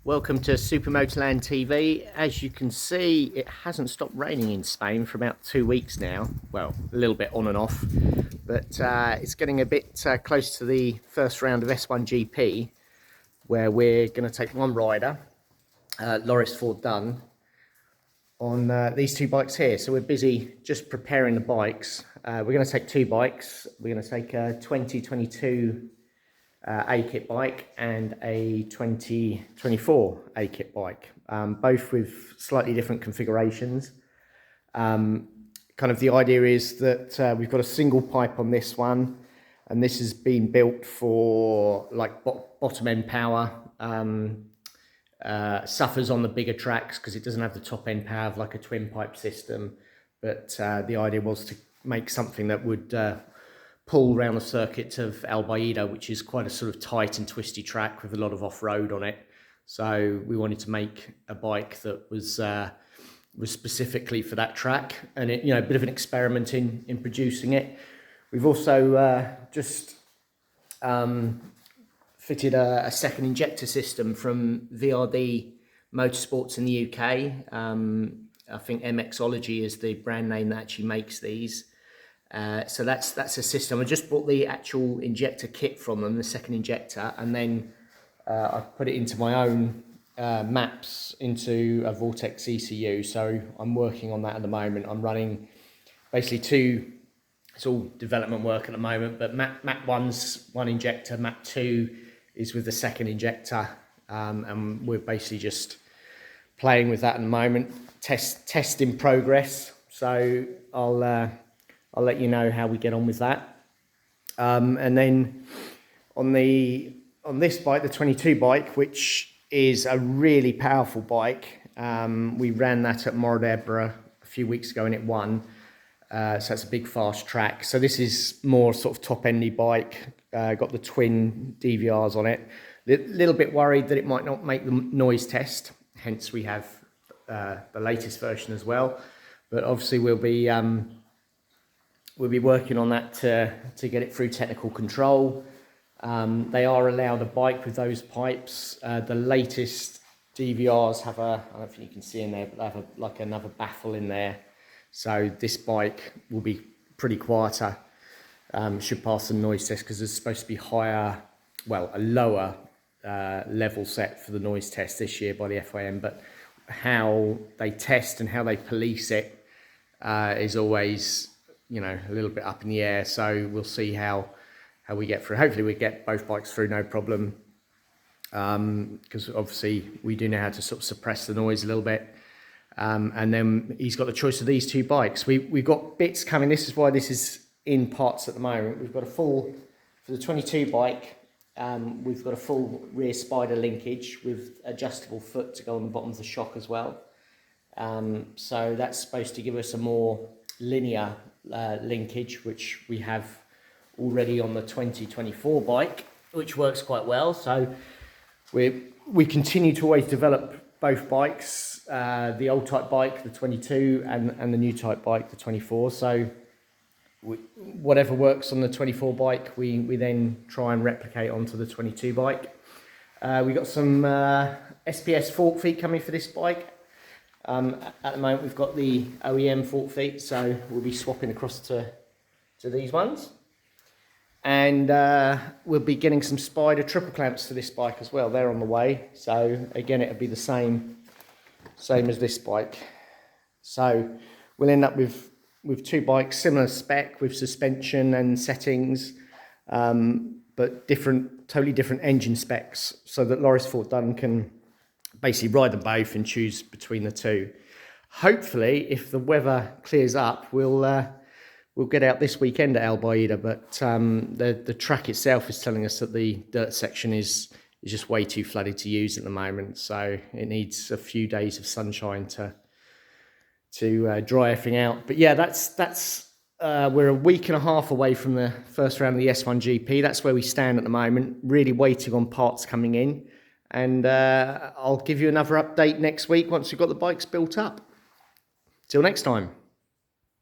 Welcome to SUPERMOTOLAND TV. As you can see, it hasn't stopped raining in Spain for about 2 weeks now. Well, a little bit on and off, but it's getting a bit close to the first round of S1GP, where we're going to take one rider, Loris Ford Dunn, on these two bikes here. So we're busy just preparing the bikes. We're going to take two bikes. We're going to take a 2022 A-kit bike and a 2024 A-kit bike, both with slightly different configurations. Kind of the idea is that we've got a single pipe on this one, and this has been built for like bottom end power. Suffers on the bigger tracks because it doesn't have the top end power of like a twin pipe system, but the idea was to make something that would pull around the circuit of Albaida, which is quite a sort of tight and twisty track with a lot of off-road on it. So we wanted to make a bike that was specifically for that track, and it, a bit of an experiment in producing it. We've also just fitted a second injector system from VRD Motorsports in the UK. I think MXology is the brand name that actually makes these. So that's a system. I just bought the actual injector kit from them, the second injector, and then I've put it into my own maps into a Vortex ECU. So I'm working on that at the moment. I'm running basically it's all development work at the moment, but map 1's one injector, map 2 is with the second injector, and we're basically just playing with that at the moment. Test in progress. So I'll let you know how we get on with that. And then on this bike, the 22 bike, which is a really powerful bike, we ran that at Moradebra a few weeks ago and it won. So it's a big fast track. So this is more sort of top-endy bike, got the twin DVRs on it. Little bit worried that it might not make the noise test, hence we have the latest version as well. But obviously we'll be working on that to get it through technical control. They are allowed a bike with those pipes. The latest DVRs have I don't think you can see in there, but they have like another baffle in there. So this bike will be pretty quieter. Should pass the noise test because there's supposed to be a lower level set for the noise test this year by the FIM. But how they test and how they police it is always a little bit up in the air, so we'll see how we get through. Hopefully we get both bikes through no problem, because obviously we do know how to sort of suppress the noise a little bit. And then he's got the choice of these two bikes. We've got bits coming. This is why this is in parts at the moment. We've got a full, for the 22 bike, we've got a full rear spider linkage with adjustable foot to go on the bottom of the shock as well. So that's supposed to give us a more linear linkage, which we have already on the 2024 bike, which works quite well. So we continue to always develop both bikes, the old type bike, the 22, and the new type bike, the 24. So whatever works on the 24 bike, we then try and replicate onto the 22 bike. We got some SPS fork feet coming for this bike. At the moment we've got the OEM fork feet, so we'll be swapping across to these ones. And we'll be getting some Spider triple clamps to this bike as well. They're on the way. So again, it'll be the same as this bike. So we'll end up with two bikes, similar spec with suspension and settings, but totally different engine specs, so that Loris Ford Dunn can basically ride them both and choose between the two. Hopefully, if the weather clears up, we'll get out this weekend at Albaida, but the track itself is telling us that the dirt section is just way too flooded to use at the moment, so it needs a few days of sunshine to dry everything out. But yeah, that's we're a week and a half away from the first round of the S1GP. That's where we stand at the moment, really waiting on parts coming in. And I'll give you another update next week once we've got the bikes built up. Till next time.